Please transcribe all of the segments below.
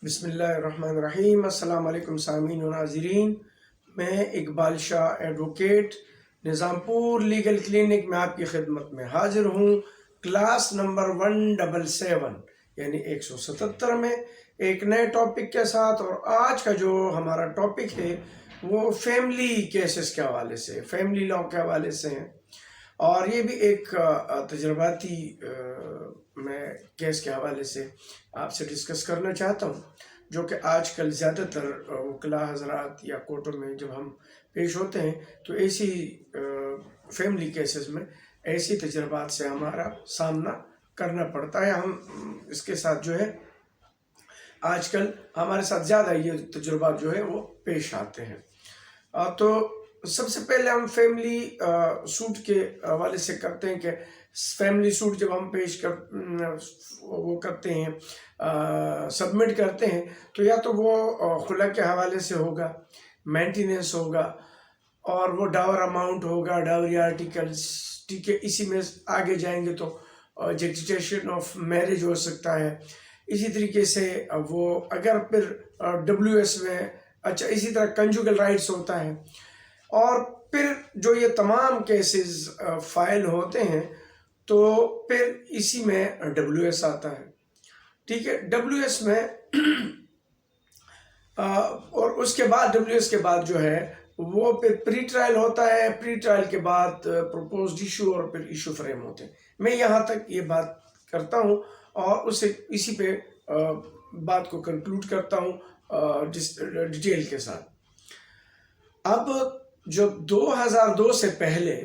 بسم اللہ الرحمن الرحیم۔ السلام علیکم سامعین و ناظرین، میں اقبال شاہ ایڈوکیٹ نظام پور لیگل کلینک میں آپ کی خدمت میں حاضر ہوں۔ کلاس نمبر 177 یعنی 177 میں ایک نئے ٹاپک کے ساتھ، اور آج کا جو ہمارا ٹاپک ہے وہ فیملی کیسز کے حوالے سے، فیملی لاء کے حوالے سے ہیں، اور یہ بھی ایک تجرباتی میں کیس کے حوالے سے آپ سے ڈسکس کرنا چاہتا ہوں، جو کہ آج کل زیادہ تر وکلاء حضرات یا کورٹوں میں جب ہم پیش ہوتے ہیں تو ایسی فیملی کیسز میں ایسی تجربات سے ہمارا سامنا کرنا پڑتا ہے۔ ہم اس کے ساتھ جو ہے آج کل ہمارے ساتھ زیادہ یہ تجربات جو ہے وہ پیش آتے ہیں۔ تو سب سے پہلے ہم فیملی سوٹ کے حوالے سے کرتے ہیں کہ فیملی سوٹ جب ہم وہ کرتے ہیں، سبمٹ کرتے ہیں، تو یا تو وہ خلا کے حوالے سے ہوگا، مینٹیننس ہوگا، اور وہ ڈاور اماؤنٹ ہوگا، ڈاوری آرٹیکلز، ٹھیک ہے۔ اسی میں آگے جائیں گے تو جسٹیشن آف میرج ہو سکتا ہے۔ اسی طریقے سے وہ اگر پھر WS میں اچھا، اسی طرح کنجوگل رائٹس ہوتا ہے، اور پھر جو یہ تمام کیسز فائل ہوتے ہیں تو پھر اسی میں WS آتا ہے، ٹھیک ہے۔ WS میں اور اس کے بعد WS کے بعد جو ہے وہ پھر پری ٹرائل ہوتا ہے، پری ٹرائل کے بعد پروپوزڈ ایشو اور پھر ایشو فریم ہوتے ہیں۔ میں یہاں تک یہ بات کرتا ہوں اور اسی پہ بات کو کنکلوڈ کرتا ہوں ڈیٹیل کے ساتھ۔ اب جب 2002 سے پہلے،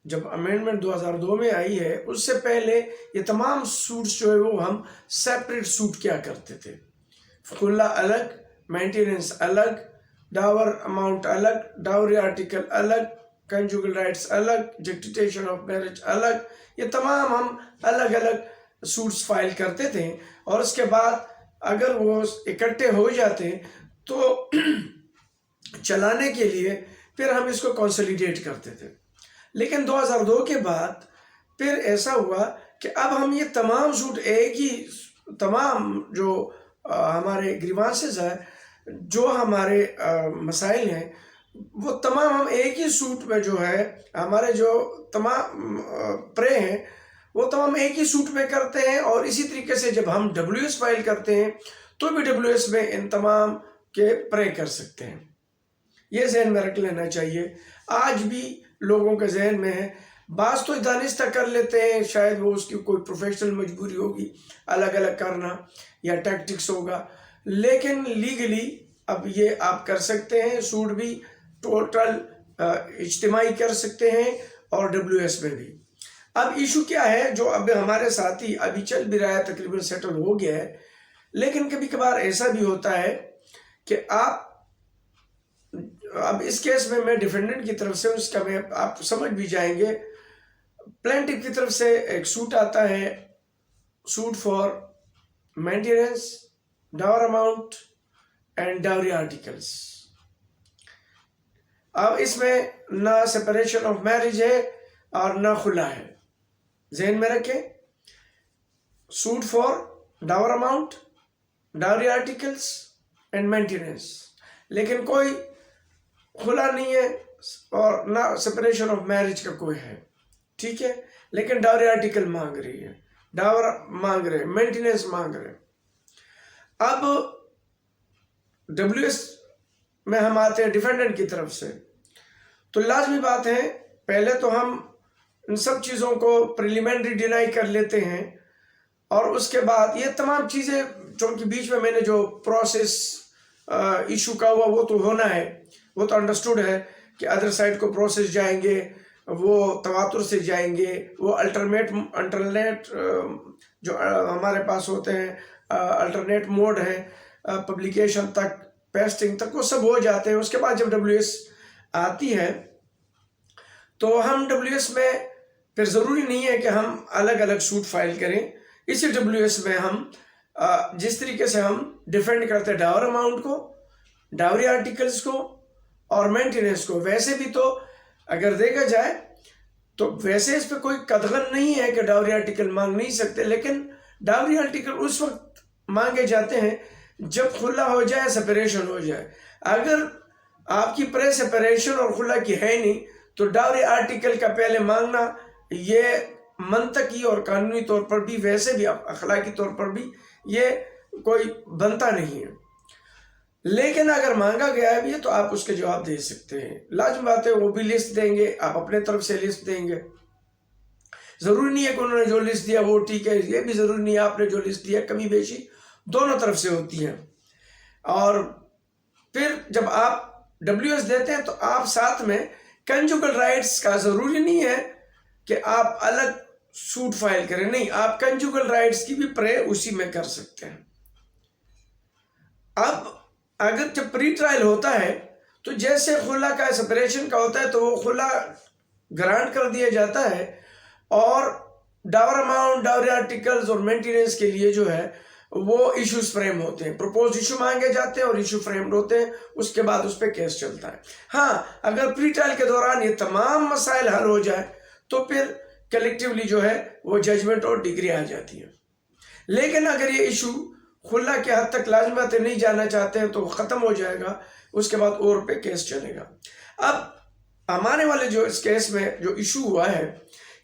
جب امینڈمنٹ 2002 میں آئی ہے، اس سے پہلے یہ تمام سوٹس جو ہے وہ ہم سیپریٹ سوٹ کیا کرتے تھے۔ خلا الگ، مینٹیننس الگ، ڈاور اماؤنٹ الگ، ڈاوری آرٹیکل الگ، کنجوگل رائٹس الگ، جسٹیشن آف میرج الگ، یہ تمام ہم الگ الگ سوٹس فائل کرتے تھے، اور اس کے بعد اگر وہ اکٹھے ہو جاتے تو چلانے کے لیے پھر ہم اس کو کنسولیڈیٹ کرتے تھے۔ لیکن 2002 کے بعد پھر ایسا ہوا کہ اب ہم یہ تمام سوٹ ایک ہی، تمام جو ہمارے گریوانسز ہیں، جو ہمارے مسائل ہیں، وہ تمام ہم ایک ہی سوٹ میں جو ہے، ہمارے جو تمام پرے ہیں وہ تمام ایک ہی سوٹ میں کرتے ہیں، اور اسی طریقے سے جب ہم WS فائل کرتے ہیں تو بھی WS میں ان تمام کے پرے کر سکتے ہیں۔ یہ ذہن میں رکھ لینا چاہیے۔ آج بھی لوگوں کے ذہن میں ہے، بعض تو دانستہ کر لیتے ہیں، شاید وہ اس کی کوئی پروفیشنل مجبوری ہوگی الگ الگ کرنا یا ٹیکٹکس ہوگا، لیکن لیگلی اب یہ آپ کر سکتے ہیں، سوٹ بھی ٹوٹل اجتماعی کر سکتے ہیں اور WS میں بھی۔ اب ایشو کیا ہے جو اب ہمارے ساتھی ابھی چل بھی رہا ہے، تقریباً سیٹل ہو گیا ہے، لیکن کبھی کبھار ایسا بھی ہوتا ہے کہ اب اس کیس میں ڈیفینڈنٹ کی طرف سے اس کا میں آپ سمجھ بھی جائیں گے، پلینٹف کی طرف سے ایک سوٹ آتا ہے، suit for maintenance, dower amount and dowry articles. اب اس میں نہ سپریشن آف میرج ہے اور نہ خلا ہے، ذہن میں رکھیں، suit for dower amount, dowry articles and maintenance, لیکن کوئی خلا نہیں ہے اور نہ سپریشن آف میرج کا کوئی ہے، ٹھیک ہے، لیکن ڈاوری آرٹیکل مانگ رہی ہے، ڈاور مانگ رہے، مینٹیننس مانگ رہے۔ اب WS میں ہم آتے ہیں ڈیفینڈنٹ کی طرف سے، تو لازمی بات ہے پہلے تو ہم ان سب چیزوں کو پریلیمنری ڈینائی کر لیتے ہیں، اور اس کے بعد یہ تمام چیزیں چونکہ بیچ میں نے جو پروسیس ایشو کا ہوا وہ تو ہونا ہے، وہ تو انڈرسٹوڈ ہے کہ ادر سائڈ کو پروسیس جائیں گے، وہ تواتر سے جائیں گے، وہ الٹرنیٹ جو ہمارے پاس ہوتے ہیں، الٹرنیٹ موڈ ہے، پبلیکیشن تک، پیسٹنگ تک، وہ سب ہو جاتے ہیں۔ اس کے بعد جب WS آتی ہے تو ہم WS میں پھر ضروری نہیں ہے کہ ہم الگ الگ سوٹ فائل کریں، اسی WS میں ہم جس طریقے سے ہم ڈیفینڈ کرتے ہیں ڈاور اماؤنٹ کو، ڈاوری آرٹیکلز کو اور مینٹیننس کو، ویسے بھی تو اگر دیکھا جائے تو ویسے اس پہ کوئی قدغن نہیں ہے کہ ڈاوری آرٹیکل مانگ نہیں سکتے، لیکن ڈاوری آرٹیکل اس وقت مانگے جاتے ہیں جب خلا ہو جائے سپریشن ہو جائے. اگر آپ کی پرے سپریشن اور خلا کی ہے نہیں تو ڈاوری آرٹیکل کا پہلے مانگنا یہ منطقی اور قانونی طور پر بھی ویسے بھی اخلاقی طور پر بھی یہ کوئی بنتا نہیں ہے. لیکن اگر مانگا گیا ہے بھی تو آپ اس کے جواب دے سکتے ہیں. لازم بات ہے وہ بھی لسٹ دیں گے, آپ اپنے طرف سے لسٹ دیں گے. ضروری نہیں ہے کہ انہوں نے جو لسٹ دیا وہ ٹھیک ہے, یہ بھی ضروری نہیں ہے آپ نے جو لسٹ دیا, کمی بیشی دونوں طرف سے ہوتی ہیں. اور پھر جب آپ WS دیتے ہیں تو آپ ساتھ میں کنجوگل رائٹس کا ضروری نہیں ہے کہ آپ الگ سوٹ فائل کریں, نہیں, آپ کنجوگل رائٹس کی بھی پرے اسی میں کر سکتے ہیں. اب اگر جب پری ٹرائل ہوتا ہے تو جیسے خلا کا سپریشن کا ہوتا ہے تو وہ خلا گرانٹ کر دیا جاتا ہے, اور ڈاور اماؤنٹ, ڈاوری آرٹیکلز اور مینٹیننس کے لیے جو ہے وہ ایشوز فریم ہوتے ہیں, پروپوز ایشو مانگے جاتے ہیں اور ایشو فریمڈ ہوتے ہیں. اس کے بعد اس پہ کیس چلتا ہے. ہاں, اگر پری ٹرائل کے دوران یہ تمام مسائل حل ہو جائے تو پھر کلیکٹیولی جو ہے وہ ججمنٹ اور ڈگری آ جاتی ہے. لیکن اگر یہ ایشو خلا کے حد تک لازمات نہیں جانا چاہتے ہیں تو وہ ختم ہو جائے گا, اس کے بعد اور پہ کیس چلے گا. اب ہمارے والے جو اس کیس میں جو ایشو ہوا ہے,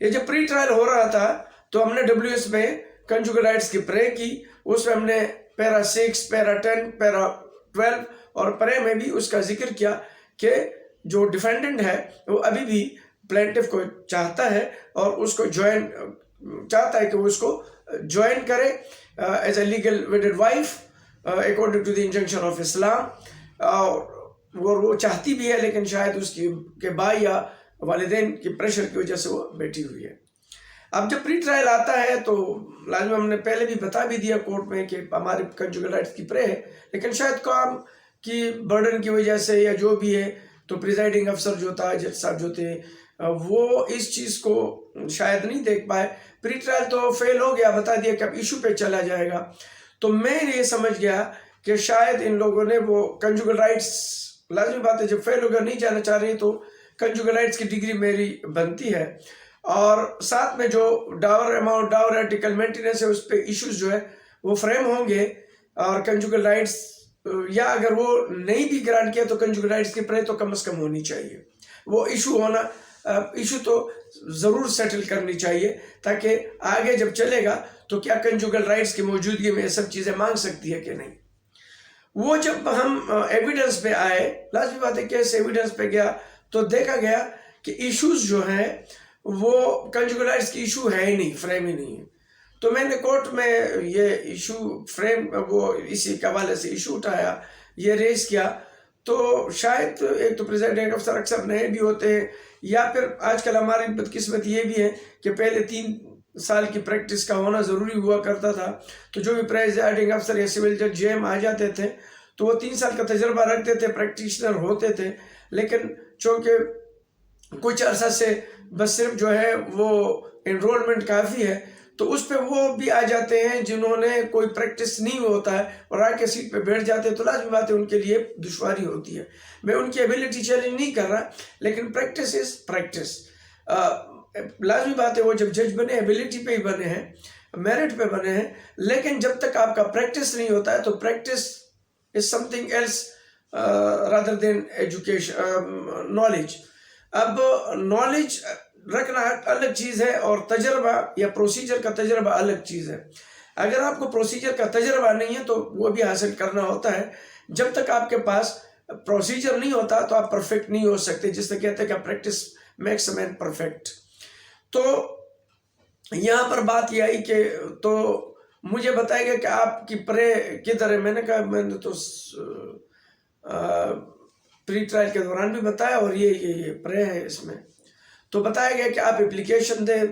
یہ جب پری ٹرائل ہو رہا تھا تو ہم نے WS میں کنجوگل رائٹس کی پرے کی. اس میں ہم نے پیرا 6, پیرا 10, پیرا 12 اور پرے میں بھی اس کا ذکر کیا کہ جو ڈیفینڈنٹ ہے وہ ابھی بھی پلینٹف کو چاہتا ہے اور اس کو جوائن چاہتا ہے کہ وہ اس کو جوائن کرے as a legal wedded wife according to the injunction of Islam. اور وہ چاہتی بھی ہے لیکن شاید اس کی کے بھائی یا والدین کی پریشر کی وجہ سے وہ بیٹھی ہوئی ہے. اب جب پری ٹرائل آتا ہے تو لازم ہم نے پہلے بھی بتا بھی دیا کورٹ میں کہ ہمارے کنجوگل رائٹس کی پرے ہے, لیکن شاید کام کی برڈن کی وجہ سے یا جو بھی ہے تو پریزائڈنگ افسر جو تھا, جج صاحب جو تھے, وہ اس چیز کو شاید نہیں دیکھ پائے. پری ٹرائل تو فیل ہو گیا, بتا دیا کہ اب ایشو پہ چلا جائے گا. تو میں یہ سمجھ گیا کہ شاید ان لوگوں نے وہ کنجوگل رائٹس, لازمی بات ہے جب فیل ہو گیا نہیں جانا چاہ رہی تو کنجوگل رائٹس کی ڈگری میری بنتی ہے, اور ساتھ میں جو ڈاور اماؤنٹ, ڈاور آرٹیکل, مینٹیننس ہے اس پہ ایشوز جو ہے وہ فریم ہوں گے. اور کنجوگل رائٹس یا اگر وہ نہیں بھی گرانٹ کیا تو کنجوگل رائٹس کی پرے تو کم از کم ہونی چاہیے. وہ ایشو تو ضرور سیٹل کرنی چاہیے تاکہ آگے جب چلے گا تو کیا کنجوگل رائٹس کی موجودگی میں یہ سب چیزیں مانگ سکتی ہے کہ نہیں. وہ جب ہم ایویڈنس پہ آئے, لازمی بات ہے کیس ایویڈنس پہ گیا تو دیکھا گیا کہ ایشوز جو ہیں وہ کنجوگل رائٹس کی ایشو ہے ہی نہیں, فریم ہی نہیں ہے. تو میں نے کورٹ میں یہ ایشو فریم وہ اسی کے حوالے سے ایشو اٹھایا, یہ ریز کیا. تو شاید ایک تو پریزائڈنگ افسر اکثر نئے بھی ہوتے ہیں, یا پھر آج کل ہماری بدقسمت یہ بھی ہے کہ پہلے 3 سال کی پریکٹس کا ہونا ضروری ہوا کرتا تھا. تو جو بھی پریزائڈنگ افسر یا سول جج جے ایم آ جاتے تھے تو وہ 3 سال کا تجربہ رکھتے تھے, پریکٹیشنر ہوتے تھے. لیکن چونکہ کچھ عرصہ سے بس صرف جو ہے وہ انرولمنٹ کافی ہے تو اس پہ وہ بھی آ جاتے ہیں جنہوں نے کوئی پریکٹس نہیں ہوتا ہے اور آ کے سیٹ پہ بیٹھ جاتے ہیں, تو لازمی بات ہے ان کے لیے دشواری ہوتی ہے. میں ان کی ایبیلٹی چیلنج نہیں کر رہا, لیکن پریکٹس از پریکٹس. لازمی بات ہے وہ جب جج بنے ایبیلٹی پہ ہی بنے ہیں, میرٹ پہ بنے ہیں, لیکن جب تک آپ کا پریکٹس نہیں ہوتا ہے تو practice is something else rather than education knowledge. اب نالج رکھنا الگ چیز ہے اور تجربہ یا پروسیجر کا تجربہ الگ چیز ہے. اگر آپ کو پروسیجر کا تجربہ نہیں ہے تو وہ بھی حاصل کرنا ہوتا ہے. جب تک آپ کے پاس پروسیجر نہیں ہوتا تو آپ پرفیکٹ نہیں ہو سکتے, جس سے کہتے ہیں کہ practice makes a man perfect. تو یہاں پر بات یہ آئی کہ تو مجھے بتایا گیا کہ آپ کی پرے کدھر ہے. میں نے کہا میں نے تو پری ٹرائل کے دوران بھی بتایا اور یہ پرے ہے اس میں. تو بتایا گیا کہ آپ اپلیکیشن دیں.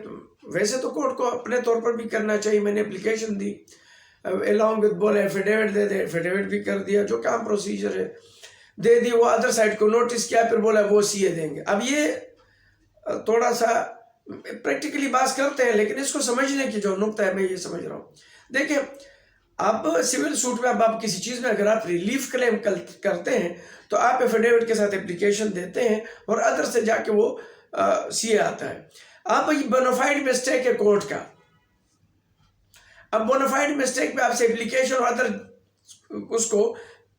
ویسے تو کورٹ کو اپنے طور پر بھی کرنا چاہیے, میں نے اپلیکیشن دی along with بولے ایفیڈیوٹ دے دے, ایفیڈیوٹ بھی کر دیا, جو کام پروسیجر ہے دے دی. وہ ادر سائڈ کو نوٹس کیا, پھر بولا وہ CA دیں گے. اب یہ تھوڑا سا پریکٹیکلی بات کرتے ہیں, لیکن اس کو سمجھنے کی جو نقطہ ہے میں یہ سمجھ رہا ہوں. دیکھیں اب سول سوٹ میں اب آپ کسی چیز میں اگر آپ ریلیف کلیم کرتے ہیں تو آپ ایفیڈیوٹ کے ساتھ اپلیکیشن دیتے ہیں اور ادر سے جا کے وہ CA آتا ہے. اب یہ بونافائڈ مسٹیک ہے کورٹ کا. اب بونافائڈ مسٹیک پہ آپ سے اپلیکیشن اور ادر اس کو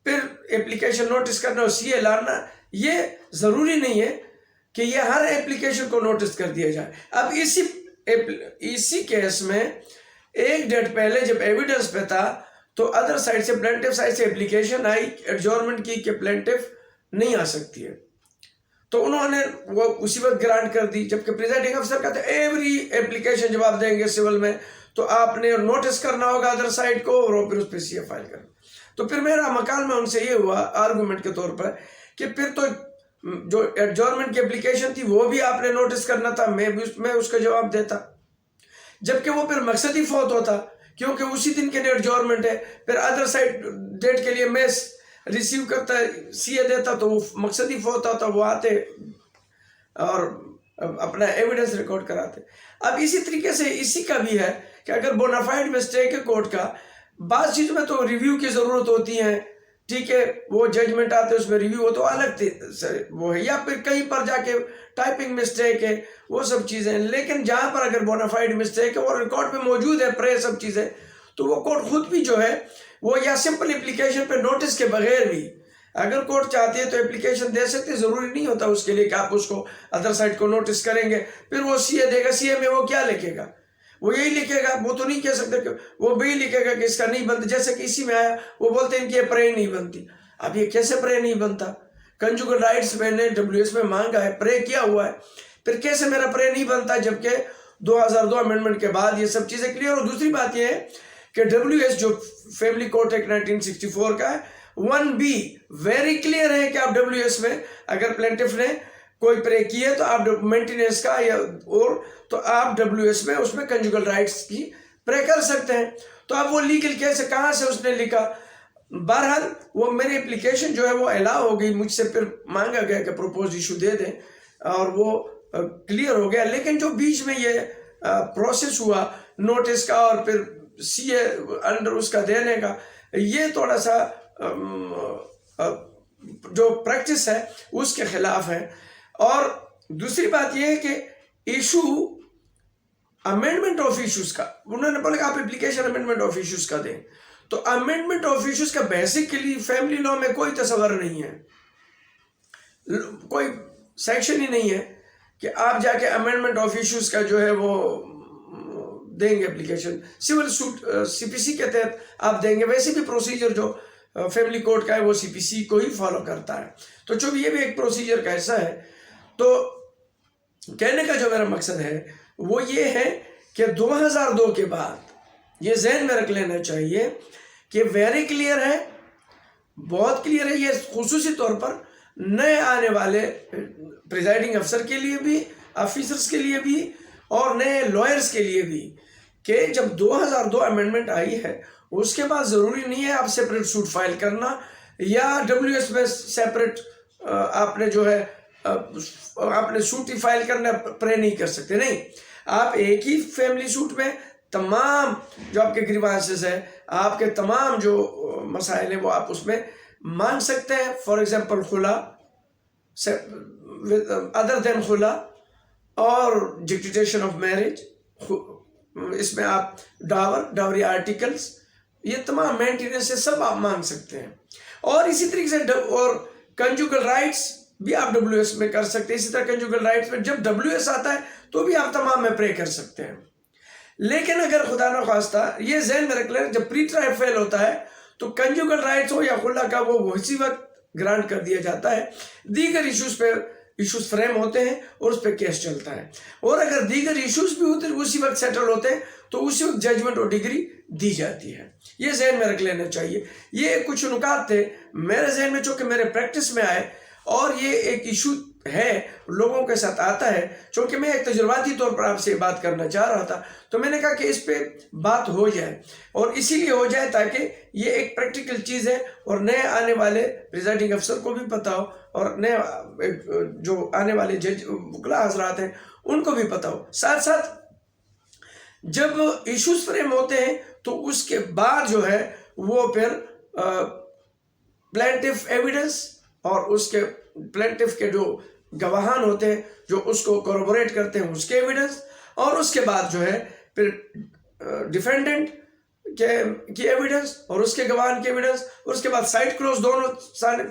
پھر اپلیکیشن نوٹس کرنا اور سی اے لانا، یہ ضروری نہیں ہے کہ یہ ہر اپلیکیشن کو نوٹس کر دیا جائے۔ اب اسی کیس میں ایک ڈیٹ پہلے جب ایویڈنس پہ تھا تو ادر سائڈ سے پلینٹف سائڈ سے اپلیکیشن آئی ایڈجورنمنٹ کی کہ پلینٹف نہیں آ سکتی ہے، تو انہوں نے وہ اسی وقت گرانٹ کر دی، جبکہ پریزائڈنگ افسر کہتے ہیں ایوری اپلیکیشن جب آپ دیں گے سول میں تو آپ نے نوٹس کرنا ہوگا ادر سائڈ کو اور پھر اس پہ سی اے فائل کرنا۔ تو پھر میرا مکال میں ان سے یہ ہوا آرگومنٹ کے طور پر کہ پھر تو جو ایڈجورنمنٹ کی اپلیکیشن تھی وہ بھی آپ نے نوٹس کرنا تھا، میں اس کا جواب دیتا، جبکہ وہ پھر مقصدی فوت ہوتا کیونکہ اسی دن کے لیے ایڈجورنمنٹ ہے، پھر ادر سائڈ ڈیٹ کے لیے میں ریسیو کرتا سی اے دیتا تو وہ مقصدی فوت ہوتا، وہ آتے اور اپنا ایویڈنس ریکارڈ کراتے۔ اب اسی طریقے سے اسی کا بھی ہے کہ اگر بونافائڈ مسٹیک ہے کورٹ کا، بعض چیزوں میں تو ریویو کی ضرورت ہوتی ہے، ٹھیک ہے، وہ ججمنٹ آتے اس میں ریویو ہو تو الگ وہ ہے، یا پھر کہیں پر جا کے ٹائپنگ مسٹیک ہے، وہ سب چیزیں، لیکن جہاں پر اگر بونافائڈ مسٹیک ہے اور ریکارڈ پہ موجود ہے پرے سب چیزیں، تو وہ کورٹ خود بھی جو ہے وہ یا سمپل اپلیکیشن پہ نوٹس کے بغیر بھی اگر کورٹ چاہتی ہے تو اپلیکیشن دے سکتے، ضروری نہیں ہوتا اس کے لیے کہ آپ اس کو ادر سائڈ کو نوٹس کریں گے، پھر وہ سی اے دے گا، سی اے میں وہ کیا لکھے گا، وہ یہی لکھے گا، وہ تو نہیں کہہ سکتے کہ وہ بھی لکھے گا کہ اس کا نہیں بنتا، جیسے کہ اسی میں آیا وہ بولتے ہیں کہ یہ پرے نہیں بنتی۔ اب یہ کیسے پرے نہیں بنتا؟ کنجوگل رائٹس میں نے WS میں مانگا ہے، پرے کیا ہوا ہے، پھر کیسے میرا پرے نہیں بنتا جبکہ 2002 امینڈمنٹ کے بعد یہ سب چیزیں کلیئر۔ اور دوسری بات یہ ہے کہ WS جو فیملی کورٹ ایکٹ 1964 کا ہے 1B ویری کلیئر ہے کہ آپ WS میں اگر پلینٹف نے کوئی پرے کی ہے تو آپ مینٹیننس کا یا اور تو آپ WS میں اس میں کنجوگل رائٹس کی پرے کر سکتے ہیں۔ تو اب وہ لیگل کیس کہاں سے اس نے لکھا؟ بہرحال وہ میری اپلیکیشن جو ہے وہ الاؤ ہو گئی، مجھ سے پھر مانگا گیا کہ پروپوز ایشو دے دیں اور وہ کلیئر ہو گیا، لیکن جو بیچ میں یہ پروسیس ہوا نوٹس کا اور پھر سی اے انڈر اس کا دینے کا، یہ تھوڑا سا جو پریکٹس ہے اس کے خلاف ہے۔ اور دوسری بات یہ ہے کہ ایشو امینڈمنٹ آف ایشوز کا، انہوں نے بولا کہ آپ اپلیکیشن امینڈمنٹ آف ایشوز کا دیں، تو امینڈمنٹ آف ایشوز کا بیسیکلی فیملی لاء میں کوئی تصور نہیں ہے، کوئی سیکشن ہی نہیں ہے کہ آپ جا کے امینڈمنٹ آف ایشوز کا جو ہے وہ دیں گے اپلیکیشن، سول سوٹ CPC کے تحت آپ دیں گے، ویسے بھی پروسیجر جو فیملی کورٹ کا ہے وہ CPC کو ہی فالو کرتا ہے، تو چونکہ یہ بھی ایک پروسیجر کا حصہ ہے۔ تو کہنے کا جو میرا مقصد ہے وہ یہ ہے کہ 2002 کے بعد یہ ذہن میں رکھ لینا چاہیے کہ ویری کلیئر ہے، بہت کلیئر ہے، یہ خصوصی طور پر نئے آنے والے پریزائڈنگ افسر کے لیے بھی، آفیسرز کے لیے بھی اور نئے لائرز کے لیے بھی، کہ جب 2002 امینڈمنٹ آئی ہے اس کے بعد ضروری نہیں ہے آپ سیپریٹ سوٹ فائل کرنا یا WS میں سیپریٹ آپ نے جو ہے آپ نے سوٹ ہی فائل کرنا، پرے نہیں کر سکتے، نہیں، آپ ایک ہی فیملی سوٹ میں تمام جو آپ کے گریوانسز ہیں، آپ کے تمام جو مسائل ہیں وہ آپ اس میں مانگ سکتے ہیں۔ فار ایگزامپل خلا، ادر دین خلا اور ڈکٹیشن آف میرج، اس میں آپ ڈاوری آرٹیکلز، یہ تمام مینٹیننس سے سب آپ مانگ سکتے ہیں۔ اور اسی طریقے سے اور کنجوگل رائٹس بھی آپ WS میں کر سکتے ہیں، اسی طرح کنجوگل رائٹس میں جب WS آتا ہے تو بھی آپ تمام میں پرے کر سکتے ہیں۔ لیکن اگر خدا نخواستہ یہ ذہن میں رکھ لیں جب پری ٹرائل فیل ہوتا ہے تو کنجوگل رائٹس ہو یا خلا کا وہ اسی وقت گرانٹ کر دیا جاتا ہے، دیگر ایشوز پہ ایشوز فریم ہوتے ہیں اور اس پہ کیس چلتا ہے، اور اگر دیگر ایشوز بھی ہوتے ہیں اسی وقت سیٹل ہوتے ہیں تو اسی وقت ججمنٹ اور ڈگری دی جاتی ہے۔ یہ ذہن میں رکھ لینا چاہیے۔ یہ کچھ نکات تھے میرے ذہن میں چونکہ میرے پریکٹس میں آئے، اور یہ ایک ایشو ہے لوگوں کے ساتھ آتا ہے، چونکہ میں ایک تجرباتی طور پر آپ سے بات کرنا چاہ رہا تھا تو میں نے کہا کہ اس پہ بات ہو جائے، اور اسی لیے ہو جائے تاکہ یہ ایک پریکٹیکل چیز ہے اور نئے آنے والے پریزائڈنگ افسر کو بھی پتہ ہو اور نئے جو آنے والے جج وکلاء حضرات ہیں ان کو بھی پتہ ہو۔ ساتھ ساتھ جب ایشوز فریم ہوتے ہیں تو اس کے بعد جو ہے وہ پھر پلینٹف ایویڈنس اور اس کے پلینٹف کے جو گواہان ہوتے ہیں جو اس کو کوربوریٹ کرتے ہیں اس کے ایویڈنس، اور اس کے بعد جو ہے پھر ڈیفینڈنٹ کی ایویڈنس اور اس کے گواہان کی ایویڈنس، اور اس کے بعد سائڈ کلوز دونوں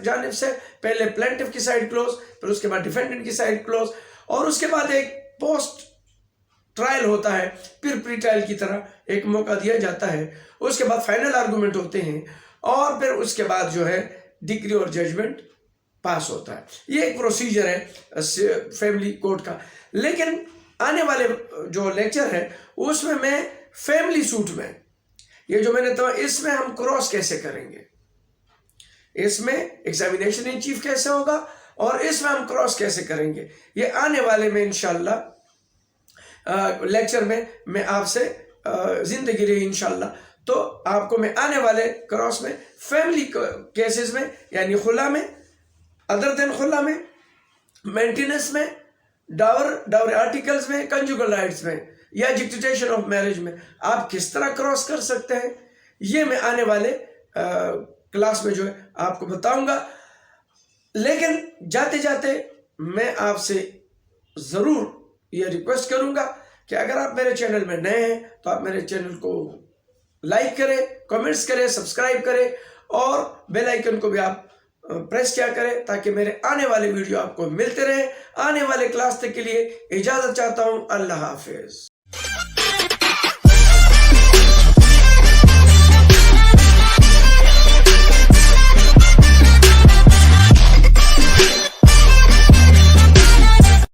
جانب سے، پہلے پلینٹف کی سائڈ کلوز، پھر اس کے بعد ڈیفینڈنٹ کی سائڈ کلوز، اور اس کے بعد ایک پوسٹ ٹرائل ہوتا ہے، پھر پری ٹرائل کی طرح ایک موقع دیا جاتا ہے، اس کے بعد فائنل آرگومنٹ ہوتے ہیں، اور پھر اس کے بعد جو ہے ڈگری اور ججمنٹ پاس ہوتا ہے۔ یہ ایک پروسیجر ہے فیملی کورٹ کا۔ لیکن آنے والے جو لیکچر ہے اس میں فیملی سوٹ میں، یہ جو میں نے اس میں ہم کراس کیسے کریں گے، اس میں ایگزامینیشن ان چیف کیسے ہوگا، اور اس میں ہم کراس کیسے کریں گے، یہ آنے والے میں انشاءاللہ لیکچر میں آپ سے زندگی رہی انشاءاللہ تو آپ کو میں آنے والے کراس میں فیملی کیسز میں، یعنی خلا میں، ادر دین خلا میں، مینٹیننس میں، ڈاور آرٹیکلز میں، کنجوگل رائٹس میں، یا جکٹیشن آف میرج میں آپ کس طرح کراس کر سکتے ہیں، یہ میں آنے والے کلاس میں جو ہے آپ کو بتاؤں گا۔ لیکن جاتے جاتے میں آپ سے ضرور یہ ریکویسٹ کروں گا کہ اگر آپ میرے چینل میں نئے ہیں تو آپ میرے چینل کو لائک کریں، کمنٹس کریں، سبسکرائب کریں، اور بیل آئیکن کو بھی آپ پریس کیا کریں تاکہ میرے آنے والے ویڈیو آپ کو ملتے رہیں۔ آنے والے کلاس تک کے لیے اجازت چاہتا ہوں۔ اللہ حافظ۔